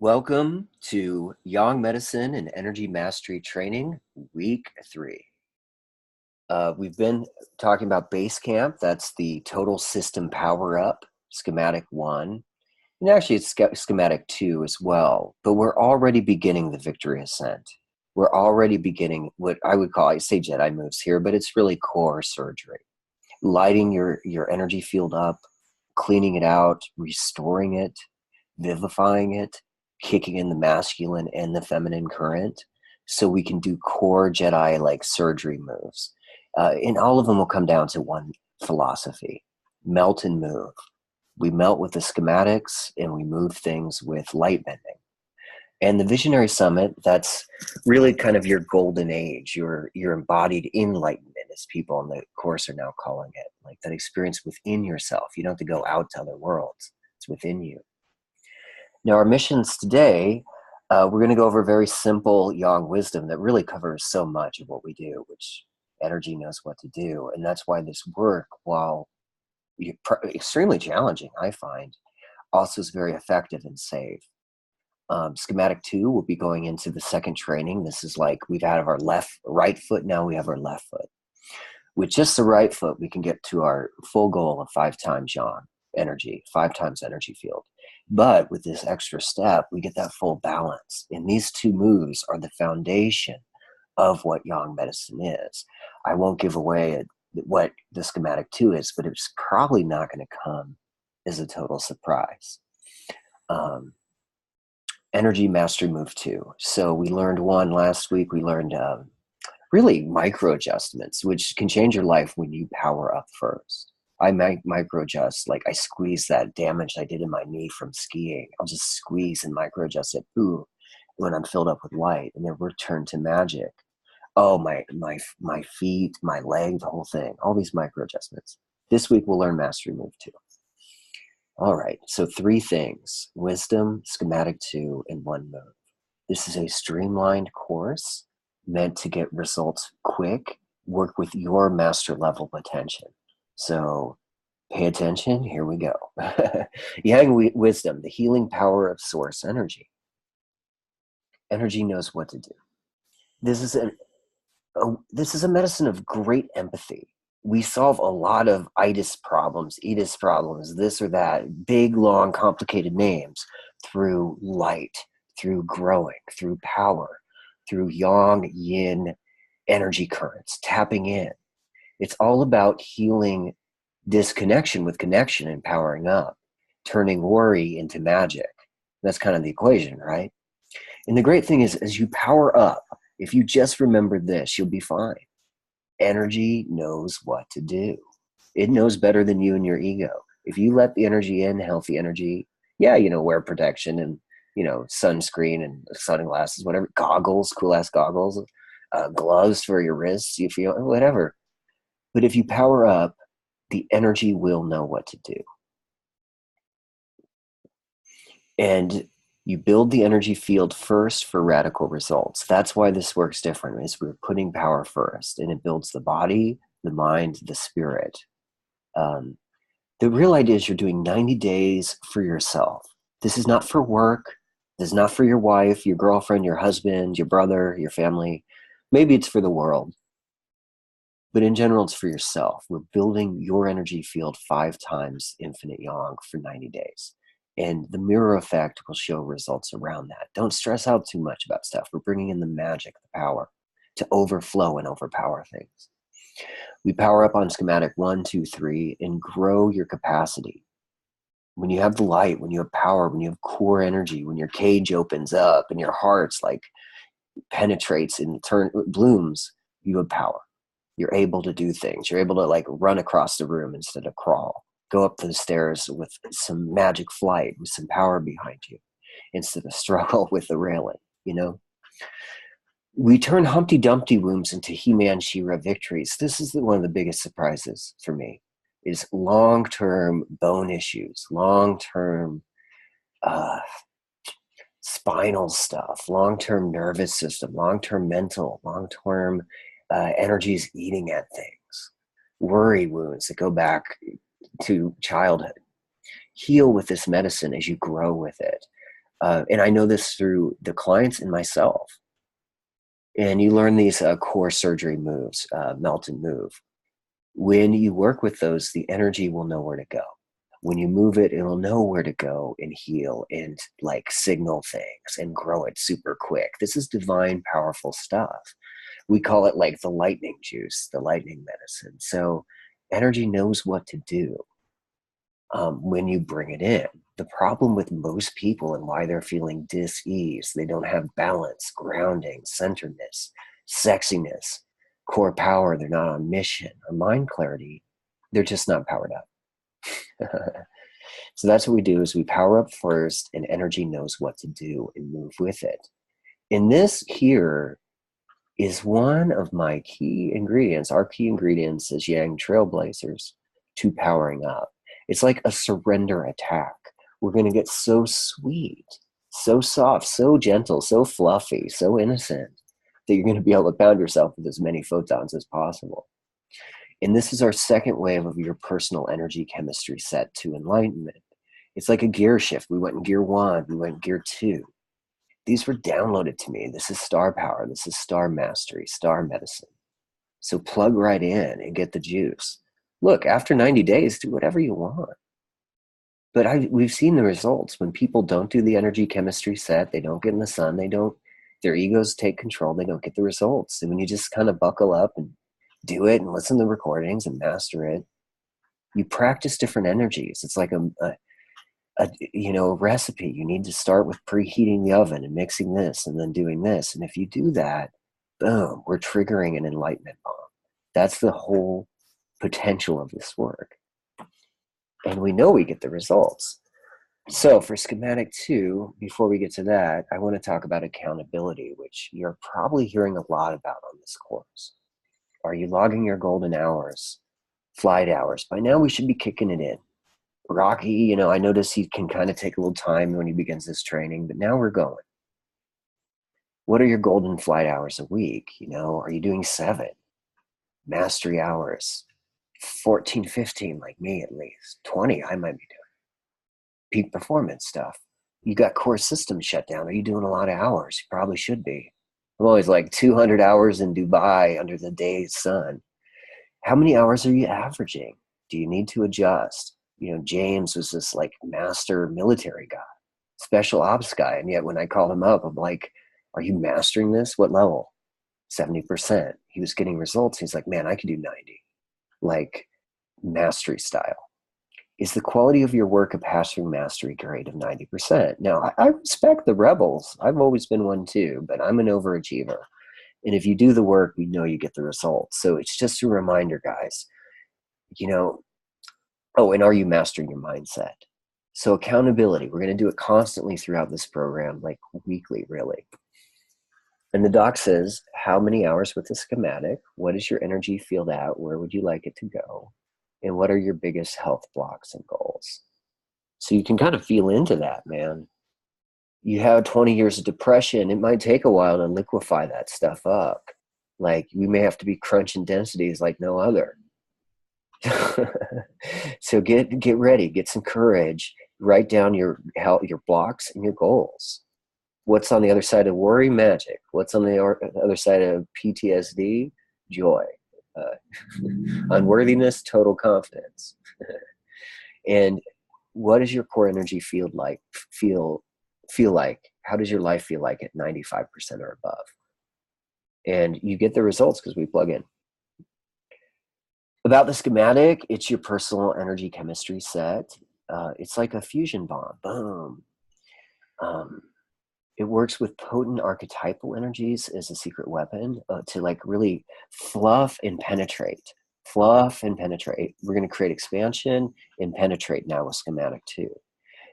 Welcome to Yang Medicine and Energy Mastery Training, Week 3. We've been talking about Base Camp. That's the Total System Power Up, Schematic 1. And actually, it's Schematic 2 as well. But we're already beginning the Victory Ascent. We're already beginning what I would call, I say Jedi moves here, but it's really core surgery. Lighting your energy field up, cleaning it out, restoring it, vivifying it, kicking in the masculine and the feminine current so we can do core Jedi like surgery moves. And all of them will come down to one philosophy: melt and move. We melt with the schematics and we move things with light bending. And the Visionary Summit, that's really kind of your golden age, your embodied enlightenment, as people in the course are now calling it, like that experience within yourself. You don't have to go out to other worlds. It's within you. Now, our missions today, we're going to go over very simple Yang wisdom that really covers so much of what we do, which energy knows what to do. And that's why this work, while extremely challenging, I find, also is very effective and safe. Schematic 2 will be going into the second training. This is like we've had our right foot, now we have our left foot. With just the right foot, we can get to our full goal of 5 times Yang energy, 5 times energy field. But with this extra step, we get that full balance. And these two moves are the foundation of what Yang medicine is. I won't give away what the Schematic 2 is, but it's probably not going to come as a total surprise. Energy Mastery Move 2. So we learned one last week. We learned really micro adjustments, which can change your life when you power up first. I micro adjust, like I squeeze that damage I did in my knee from skiing. I'll just squeeze and micro adjust it. Ooh, when I'm filled up with light, and then return to magic. Oh, my feet, my leg, the whole thing. All these micro adjustments. This week we'll learn Mastery Move 2. All right, so 3 things: wisdom, Schematic 2, and 1 move. This is a streamlined course meant to get results quick, work with your master level attention. So pay attention, here we go. Yang wisdom, the healing power of source energy. Energy knows what to do. This is a medicine of great empathy. We solve a lot of itis problems, this or that, big, long, complicated names through light, through growing, through power, through yang, yin, energy currents, tapping in. It's all about healing disconnection with connection and powering up, turning worry into magic. That's kind of the equation, right? And the great thing is, as you power up, if you just remember this, you'll be fine. Energy knows what to do. It knows better than you and your ego. If you let the energy in, healthy energy, wear protection and, sunscreen and sunglasses, whatever, goggles, cool ass goggles, gloves for your wrists, you feel, whatever. But if you power up, the energy will know what to do. And you build the energy field first for radical results. That's why this works different, is we're putting power first, and it builds the body, the mind, the spirit. The real idea is you're doing 90 days for yourself. This is not for work. This is not for your wife, your girlfriend, your husband, your brother, your family. Maybe it's for the world. But in general, it's for yourself. We're building your energy field 5 times infinite yang for 90 days. And the mirror effect will show results around that. Don't stress out too much about stuff. We're bringing in the magic, the power to overflow and overpower things. We power up on Schematic 1, 2, 3 and grow your capacity. When you have the light, when you have power, when you have core energy, when your cage opens up and your heart's like penetrates and blooms, you have power. You're able to do things. You're able to like run across the room instead of crawl. Go up the stairs with some magic flight, with some power behind you, instead of struggle with the railing, We turn Humpty Dumpty wounds into He-Man She-Ra victories. This is one of the biggest surprises for me, is long-term bone issues, long-term spinal stuff, long-term nervous system, long-term mental, long-term energies eating at things, worry wounds that go back to childhood. Heal with this medicine as you grow with it. And I know this through the clients and myself. And you learn these core surgery moves, melt and move. When you work with those, the energy will know where to go. When you move it, it'll know where to go and heal and like signal things and grow it super quick. This is divine, powerful stuff. We call it like the lightning juice, the lightning medicine. So energy knows what to do when you bring it in. The problem with most people and why they're feeling dis-ease, they don't have balance, grounding, centeredness, sexiness, core power. They're not on mission or mind clarity. They're just not powered up. So that's what we do is we power up first, and energy knows what to do and move with it. And this here is one of my key ingredients. Our key ingredients as Yang Trailblazers to powering up. It's like a surrender attack. We're going to get so sweet, so soft, so gentle, so fluffy, so innocent that you're going to be able to pound yourself with as many photons as possible. And this is our second wave of your personal energy chemistry set to enlightenment. It's like a gear shift. We went in gear 1, we went in gear 2. These were downloaded to me. This is star power. This is star mastery, star medicine. So plug right in and get the juice. Look, after 90 days, do whatever you want. But we've seen the results. When people don't do the energy chemistry set, they don't get in the sun, their egos take control, they don't get the results. And when you just kind of buckle up and do it and listen to recordings and master it, you practice different energies. It's like a recipe. You need to start with preheating the oven and mixing this and then doing this. And if you do that, boom, we're triggering an enlightenment bomb. That's the whole potential of this work. And we know we get the results. So for schematic 2, before we get to that, I want to talk about accountability, which you're probably hearing a lot about on this course. Are you logging your golden hours, flight hours? By now we should be kicking it in. Rocky, I notice he can kind of take a little time when he begins this training, but now we're going. What are your golden flight hours a week? Are you doing 7 mastery hours, 14, 15, like me at least, 20 I might be doing peak performance stuff? You got core systems shut down. Are you doing a lot of hours? You probably should be. I'm always like 200 hours in Dubai under the day's sun. How many hours are you averaging? Do you need to adjust? James was this like master military guy, special ops guy. And yet when I called him up, I'm like, are you mastering this? What level? 70%. He was getting results. He's like, man, I could do 90, like mastery style. Is the quality of your work a passing mastery grade of 90%? Now, I respect the rebels. I've always been one too, but I'm an overachiever. And if you do the work, we know you get the results. So it's just a reminder, guys, oh, and are you mastering your mindset? So accountability, we're going to do it constantly throughout this program, like weekly, really. And the doc says, how many hours with the schematic? What is your energy field at? Where would you like it to go? And what are your biggest health blocks and goals? So you can kind of feel into that, man. You have 20 years of depression. It might take a while to liquefy that stuff up. Like we may have to be crunching densities like no other. So get ready, get some courage, write down your blocks and your goals. What's on the other side of worry? Magic. What's on the other side of PTSD? Joy. Unworthiness? Total confidence. And what does your core energy field like? Feel like? How does your life feel like at 95% or above? And you get the results because we plug in. About the schematic, it's your personal energy chemistry set. It's like a fusion bomb. Boom. It works with potent archetypal energies as a secret weapon to like really fluff and penetrate. Fluff and penetrate. We're going to create expansion and penetrate now with schematic 2.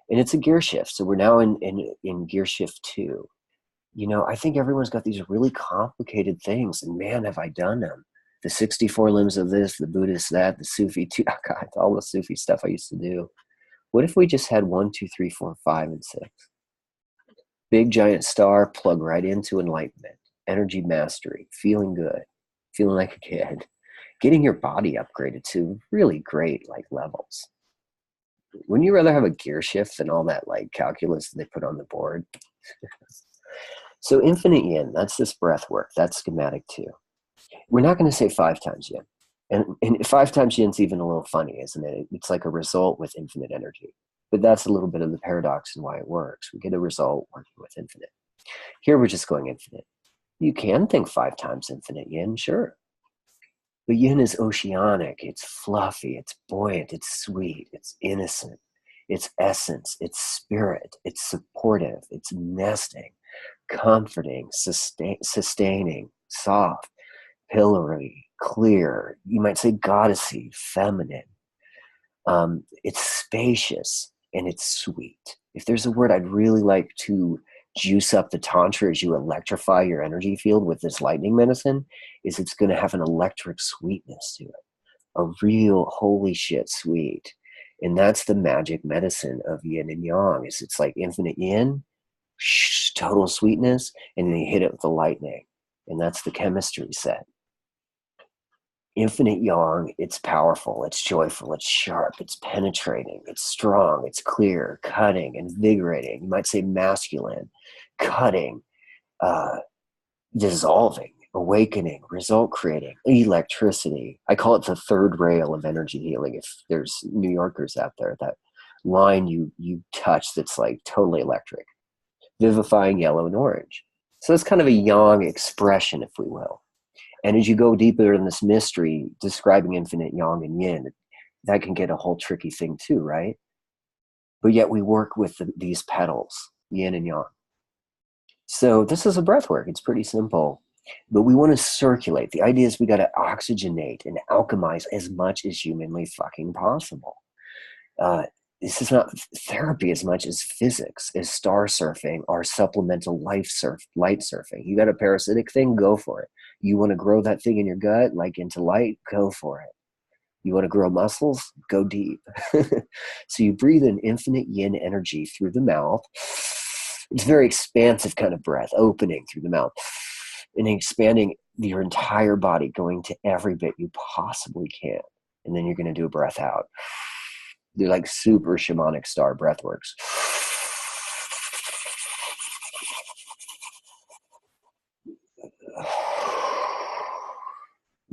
And it's a gear shift. So we're now in gear shift 2. I think everyone's got these really complicated things, and man, have I done them. The 64 limbs of this, the Buddhist that, the Sufi too. Oh God, all the Sufi stuff I used to do. What if we just had 1, 2, 3, 4, 5, and 6? Big giant star, plug right into enlightenment, energy mastery, feeling good, feeling like a kid, getting your body upgraded to really great like levels. Wouldn't you rather have a gear shift than all that like calculus that they put on the board? So infinite yin, that's this breath work. That's schematic too. We're not going to say 5 times yin. And 5 times yin's even a little funny, isn't it? It's like a result with infinite energy. But that's a little bit of the paradox and why it works. We get a result working with infinite. Here we're just going infinite. You can think 5 times infinite yin, sure. But yin is oceanic, it's fluffy, it's buoyant, it's sweet, it's innocent, it's essence, it's spirit, it's supportive, it's nesting, comforting, sustaining, soft, pillory, clear. You might say goddessy, feminine. It's spacious and it's sweet. If there's a word I'd really like to juice up the tantra as you electrify your energy field with this lightning medicine, is it's going to have an electric sweetness to it, a real holy shit sweet. And that's the magic medicine of yin and yang. Is it's like infinite yin, total sweetness, and then you hit it with the lightning, and that's the chemistry set. Infinite yang, it's powerful, it's joyful, it's sharp, it's penetrating, it's strong, it's clear, cutting, invigorating. You might say masculine, cutting, dissolving, awakening, result creating, electricity. I call it the third rail of energy healing. If there's New Yorkers out there, that line you touch that's like totally electric, vivifying, yellow and orange. So that's kind of a yang expression, if we will. And as you go deeper in this mystery, describing infinite yang and yin, that can get a whole tricky thing too, right? But yet we work with these petals, yin and yang. So this is a breath work. It's pretty simple. But we want to circulate. The idea is we got to oxygenate and alchemize as much as humanly fucking possible. This is not therapy as much as physics, as star surfing or supplemental light surfing. You got a parasitic thing, go for it. You want to grow that thing in your gut, like into light, go for it. You want to grow muscles, go deep. So you breathe in infinite yin energy through the mouth. It's a very expansive kind of breath, opening through the mouth and expanding your entire body, going to every bit you possibly can. And then you're going to do a breath out. They're like super shamanic star breath works.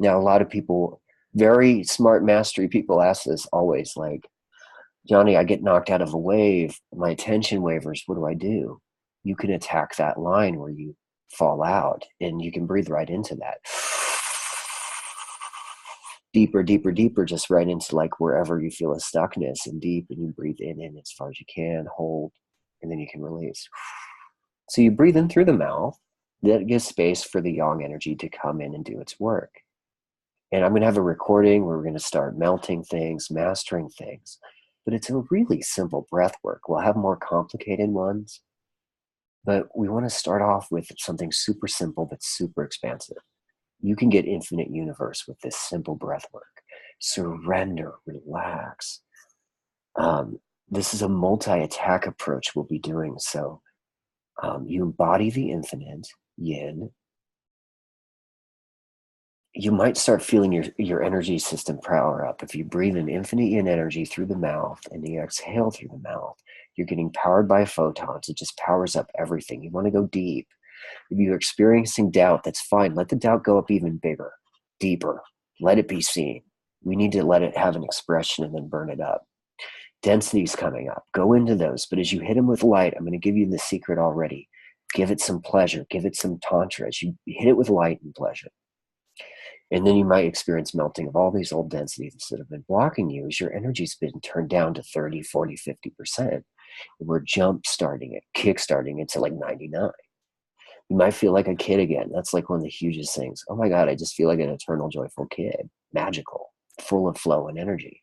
Now, a lot of people, very smart mastery people ask this always, like, Johnny, I get knocked out of a wave. My attention wavers. What do I do? You can attack that line where you fall out, and you can breathe right into that. Deeper, deeper, deeper, just right into like wherever you feel a stuckness, and deep, and you breathe in as far as you can, hold, and then you can release. So you breathe in through the mouth. That gives space for the yang energy to come in and do its work. And I'm going to have a recording where we're going to start melting things, mastering things. But it's a really simple breath work. We'll have more complicated ones. But we want to start off with something super simple but super expansive. You can get infinite universe with this simple breath work. Surrender, relax. This is a multi-attack approach we'll be doing. So you embody the infinite, yin. You might start feeling your energy system power up. If you breathe in infinite yin energy through the mouth and you exhale through the mouth, you're getting powered by photons. It just powers up everything. You want to go deep. If you're experiencing doubt, that's fine. Let the doubt go up even bigger, deeper. Let it be seen. We need to let it have an expression and then burn it up. Density's coming up. Go into those. But as you hit them with light, I'm going to give you the secret already. Give it some pleasure. Give it some tantra. As you hit it with light and pleasure. And then you might experience melting of all these old densities that have been blocking you as your energy's been turned down to 30, 40, 50%. And we're jump starting it, kick starting it to like 99. You might feel like a kid again. That's like one of the hugest things. Oh my God, I just feel like an eternal, joyful kid. Magical, full of flow and energy.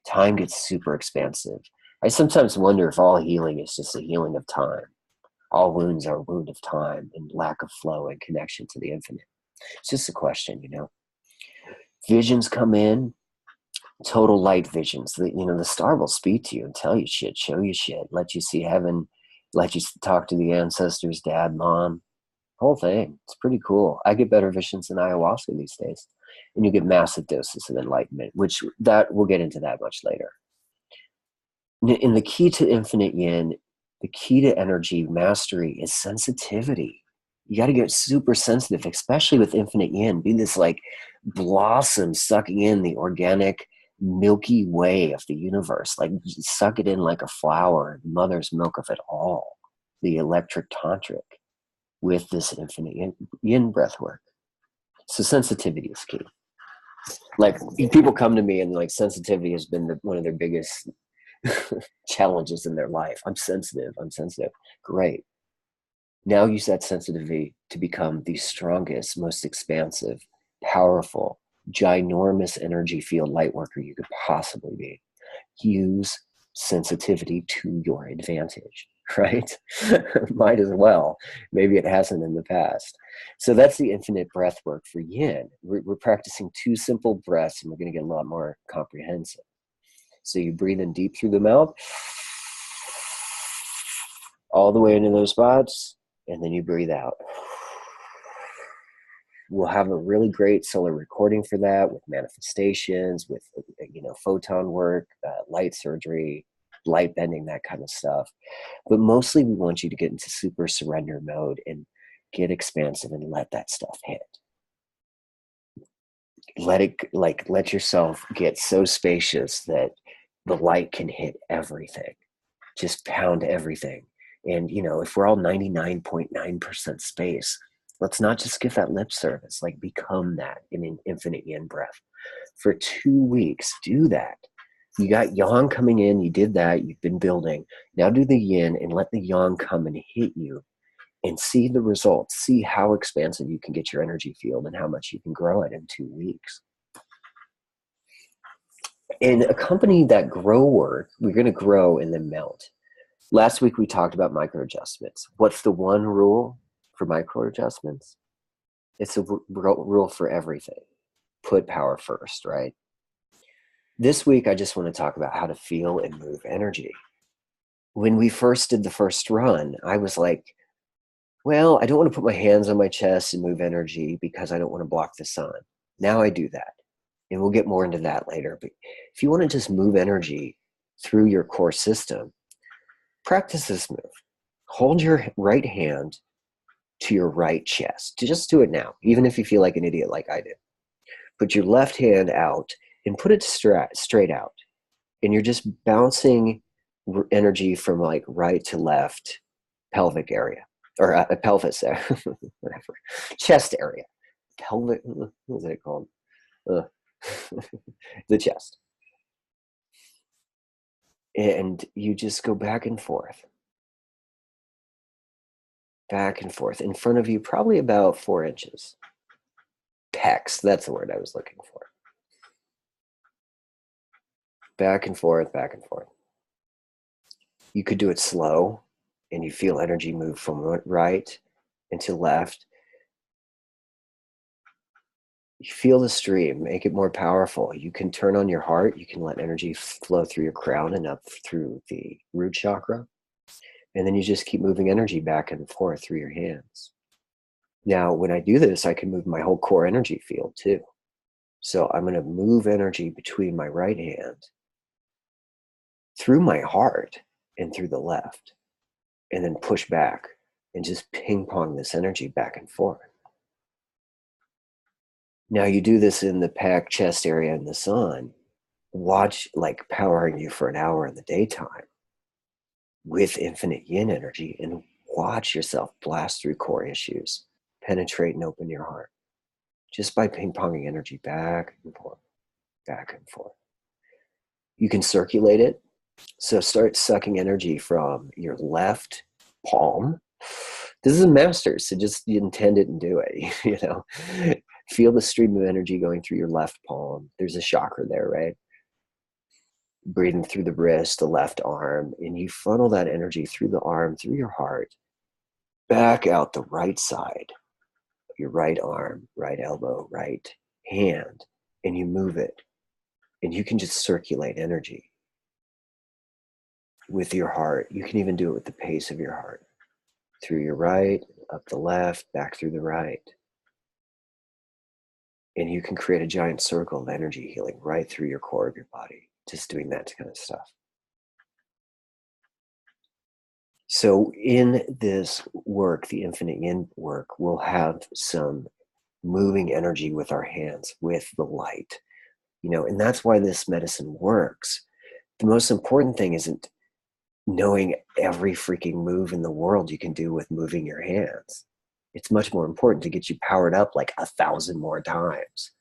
Time gets super expansive. I sometimes wonder if all healing is just a healing of time. All wounds are a wound of time and lack of flow and connection to the infinite. It's just a question, Visions come in, total light visions. The star will speak to you and tell you shit, show you shit, let you see heaven, let you talk to the ancestors, dad, mom, whole thing. It's pretty cool. I get better visions than ayahuasca these days. And you get massive doses of enlightenment, which that we'll get into that much later. And the key to infinite yin, the key to energy mastery is sensitivity. You got to get super sensitive, especially with infinite yin. Be this like blossom sucking in the organic milky way of the universe. Like suck it in like a flower, mother's milk of it all. The electric tantric with this infinite yin breath work. So sensitivity is key. Like people come to me and like sensitivity has been one of their biggest challenges in their life. I'm sensitive. I'm sensitive. Great. Now use that sensitivity to become the strongest, most expansive, powerful, ginormous energy field light worker you could possibly be. Use sensitivity to your advantage, right? Might as well. Maybe it hasn't in the past. So that's the infinite breath work for yin. We're practicing 2 simple breaths, and we're going to get a lot more comprehensive. So you breathe in deep through the mouth, all the way into those spots, and then you breathe out. We'll have a really great solar recording for that with manifestations, with photon work, light surgery, light bending, that kind of stuff. But mostly we want you to get into super surrender mode and get expansive and let that stuff hit. Let yourself get so spacious that the light can hit everything. Just pound everything. And, if we're all 99.9% space, let's not just give that lip service, like become that in an infinite yin breath. For 2 weeks, do that. You got yang coming in, you did that, you've been building. Now do the yin and let the yang come and hit you and see the results. See how expansive you can get your energy field and how much you can grow it in 2 weeks. And accompany that grow work, we're going to grow and then melt. Last week, we talked about micro adjustments. What's the one rule for micro adjustments? It's a rule for everything. Put power first, right? This week, I just want to talk about how to feel and move energy. When we first did the first run, I was like, well, I don't want to put my hands on my chest and move energy because I don't want to block the sun. Now I do that. And we'll get more into that later. But if you want to just move energy through your core system, practice this move. Hold your right hand to your right chest. Just do it now, even if you feel like an idiot like I did. Put your left hand out and put it straight out. And you're just bouncing energy from like right to left pelvic area, or pelvis, whatever, chest area. Pelvic, what is it called? The chest. And you just go back and forth in front of you, probably about 4 inches. Pecs, that's the word I was looking for. Back and forth, back and forth. You could do it slow, and you feel energy move from right into left. You feel the stream, make it more powerful. You can turn on your heart. You can let energy flow through your crown and up through the root chakra. And then you just keep moving energy back and forth through your hands. Now, when I do this, I can move my whole core energy field too. So I'm going to move energy between my right hand, through my heart, and through the left, and then push back and just ping pong this energy back and forth. Now you do this in the pec, chest area in the sun. Watch like powering you for an hour in the daytime with infinite yin energy, and watch yourself blast through core issues, penetrate and open your heart just by ping-ponging energy back and forth, back and forth. You can circulate it. So start sucking energy from your left palm. This is a master, so just intend it and do it. Feel the stream of energy going through your left palm. There's a chakra there, right? Breathing through the wrist, the left arm, and you funnel that energy through the arm, through your heart, back out the right side, your right arm, right elbow, right hand, and you move it. And you can just circulate energy with your heart. You can even do it with the pace of your heart. Through your right, up the left, back through the right. And you can create a giant circle of energy healing right through your core of your body, just doing that kind of stuff. So in this work, the infinite yin work, we'll have some moving energy with our hands, with the light, and that's why this medicine works. The most important thing isn't knowing every freaking move in the world you can do with moving your hands. It's much more important to get you powered up like 1,000 more times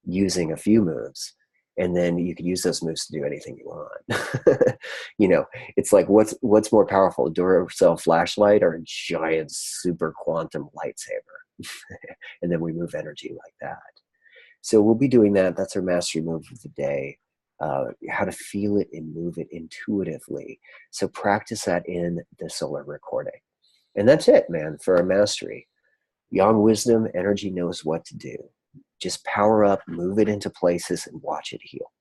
using a few moves. And then you can use those moves to do anything you want. It's like what's more powerful, a Duracell flashlight or a giant super quantum lightsaber? And then we move energy like that. So we'll be doing that. That's our mastery move of the day. How to feel it and move it intuitively. So practice that in the solar recording. And that's it, man, for our mastery. Yang wisdom, energy knows what to do. Just power up, move it into places, and watch it heal.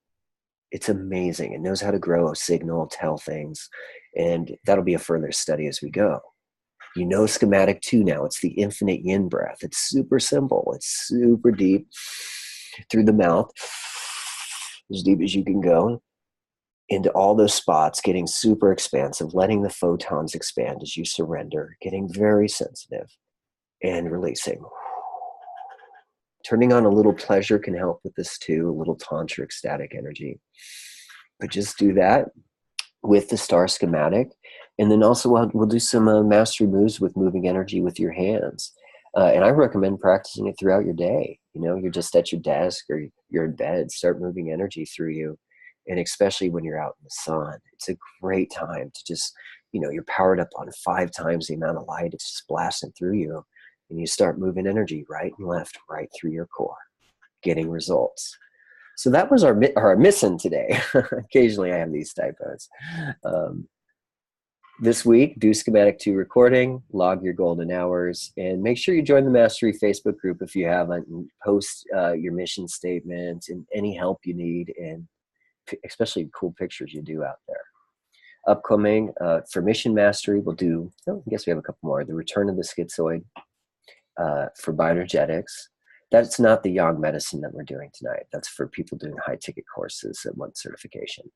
It's amazing. It knows how to grow a signal, tell things, and that'll be a further study as we go. You know schematic 2 now. It's the infinite yin breath. It's super simple. It's super deep through the mouth, as deep as you can go, into all those spots, getting super expansive, letting the photons expand as you surrender, getting very sensitive, and releasing. Turning on a little pleasure can help with this too, a little tantric static energy. But just do that with the star schematic. And then also we'll do some mastery moves with moving energy with your hands. And I recommend practicing it throughout your day. You're just at your desk or you're in bed, start moving energy through you. And especially when you're out in the sun, it's a great time to just, you're powered up on 5 times the amount of light. It's just blasting through you. And you start moving energy right and left, right through your core, getting results. So that was our mission today. Occasionally I have these typos. This week, do schematic 2 recording, log your golden hours, and make sure you join the Mastery Facebook group if you haven't, and post your mission statement and any help you need, and especially cool pictures you do out there. Upcoming for Mission Mastery, we'll do, I guess we have a couple more, the Return of the Schizoid for bioenergetics. That's not the Yang medicine that we're doing tonight. That's for people doing high ticket courses that want certification.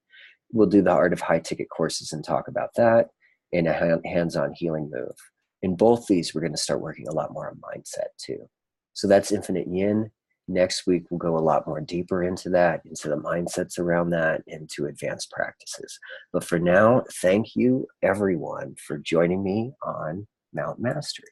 We'll do the art of high ticket courses and talk about that in a hands-on healing move. In both these, we're going to start working a lot more on mindset too. So that's infinite yin. Next week, we'll go a lot more deeper into that, into the mindsets around that, into advanced practices. But for now, thank you everyone for joining me on Mount Mastery.